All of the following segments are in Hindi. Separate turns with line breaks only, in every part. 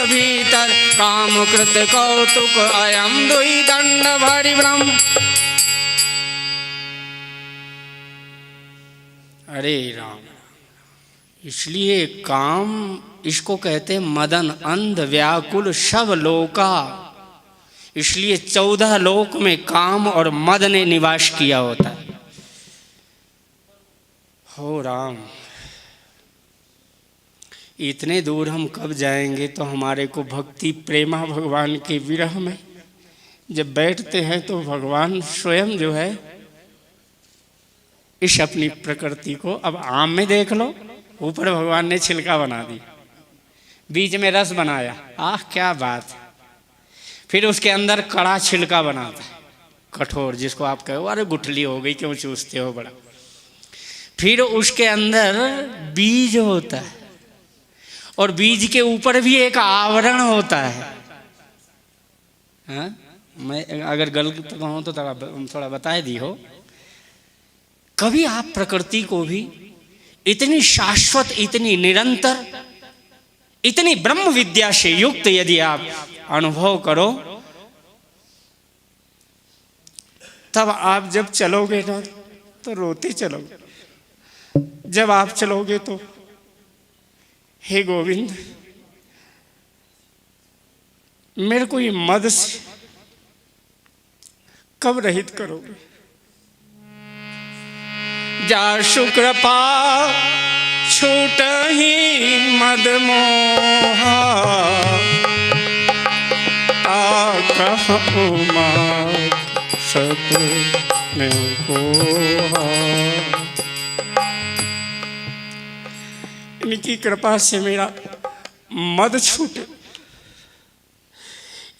भीतर, काम कृत कौतुक अयम दुई दंड भरि ब्रह्म। अरे राम, इसलिए काम इसको कहते मदन अंध व्याकुल सब लोका। इसलिए 14 लोक में काम और मद ने निवास किया होता है। हो राम, इतने दूर हम कब जाएंगे? तो हमारे को भक्ति प्रेमा भगवान के विरह में जब बैठते हैं तो भगवान स्वयं जो है इस अपनी प्रकृति को, अब आम में देख लो, ऊपर भगवान ने छिलका बना दी, बीच में रस बनाया, आह क्या बात। फिर उसके अंदर कड़ा छिलका बनाता है, कठोर, जिसको आप कहो अरे गुठली हो गई क्यों चूसते हो बड़ा। फिर उसके अंदर बीज होता है और बीज के ऊपर भी एक आवरण होता है। हाँ? मैं अगर गलत कहूँ तो थोड़ा बता दी हो। कभी आप प्रकृति को भी इतनी शाश्वत, इतनी निरंतर, इतनी ब्रह्म विद्या से युक्त यदि आप अनुभव करो, तब आप जब चलोगे ना तो रोते चलोगे। जब आप चलोगे तो हे गोविंद, मेरे को ये मद से कब रहित करोगे? जा शुक्रपा छूट ही मद मोहा, उमा सत में कोहा। इनकी कृपा से मेरा मद छूटे।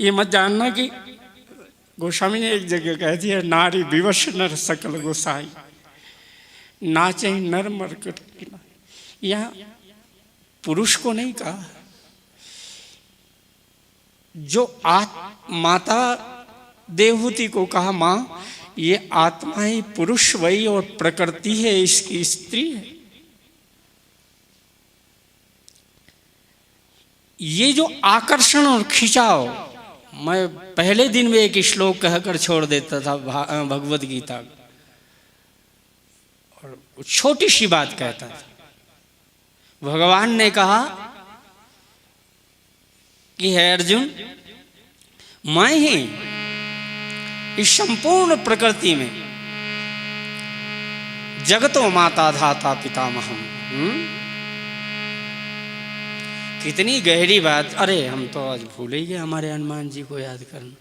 ये मत जानना कि गोस्वामी ने एक जगह कह दिया, नारी विवश नर सकल गोसाई, नाचे नर मरकट। यहाँ पुरुष को नहीं कहा, जो माता देवहूति को कहा, माँ ये आत्मा ही पुरुष वही और प्रकृति है इसकी स्त्री है। ये जो आकर्षण और खिंचाव, मैं पहले दिन में एक श्लोक कहकर छोड़ देता था भगवत गीता, और छोटी सी बात कहता था। भगवान ने कहा कि है अर्जुन, मैं ही इस संपूर्ण प्रकृति में जगतो माता धाता पितामहम। कितनी गहरी बात। अरे हम तो आज भूल ही गए हमारे हनुमान जी को याद करना।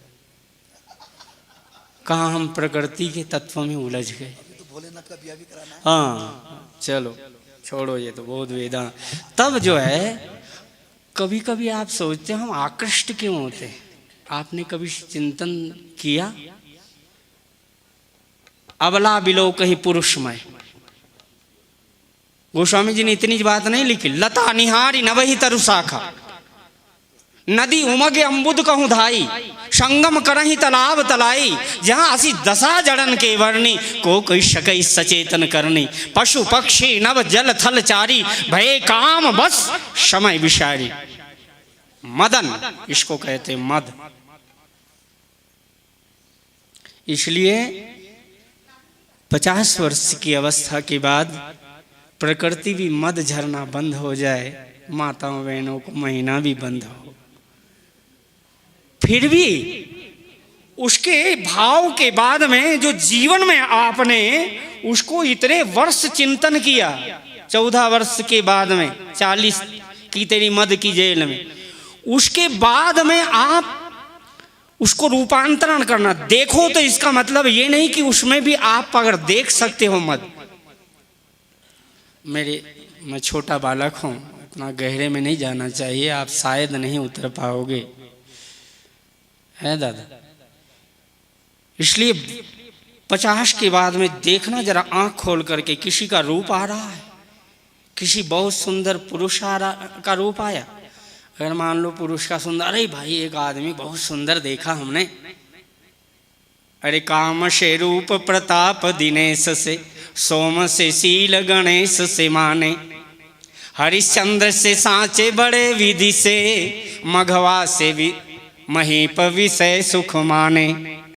कहाँ हम प्रकृति के तत्व में उलझ गए। हाँ चलो छोड़ो, ये तो बहुत वेदा। तब जो है कभी कभी आप सोचते हैं हम आकृष्ट क्यों होते हैं। आपने कभी चिंतन किया? अबला बिलो कहीं पुरुषमय। गोस्वामी जी ने इतनी बात नहीं लिखी। लता निहारी नवही तरु शाखा, नदी उमगे अम्बुद कहूँ धाई, संगम करही तालाब तलाई, जहाँ असी दशा जड़न के वर्णी, को कोई शकई सचेतन करनी, पशु पक्षी नव जल थल चारी, भय काम बस समय विषारी। मदन इसको कहते मद। इसलिए 50 वर्ष की अवस्था के बाद प्रकृति भी मद झरना बंद हो जाए, माताओं बहनों को महीना भी बंद हो, फिर भी उसके भाव के बाद में जो जीवन में आपने उसको इतने वर्ष चिंतन किया, 14 वर्ष के बाद में 40 की तेरी मद की जेल में, उसके बाद में आप उसको रूपांतरण करना देखो। तो इसका मतलब ये नहीं कि उसमें भी आप अगर देख सकते हो मद। मैं छोटा बालक हूँ, इतना गहरे में नहीं जाना चाहिए, आप शायद नहीं उतर पाओगे, है दादा। इसलिए 50 के बाद में देखना जरा आंख खोल करके। किसी का रूप आ रहा है, किसी बहुत सुंदर पुरुष का रूप आया। अगर मान लो पुरुष का सुंदर, अरे भाई एक आदमी बहुत सुंदर देखा हमने, अरे काम से रूप प्रताप दिनेश से, सोम से शील गणेश से माने, हरिश्चंद्र से सांचे बड़े विधि से, मघवा से भी महीप विषय सुख माने।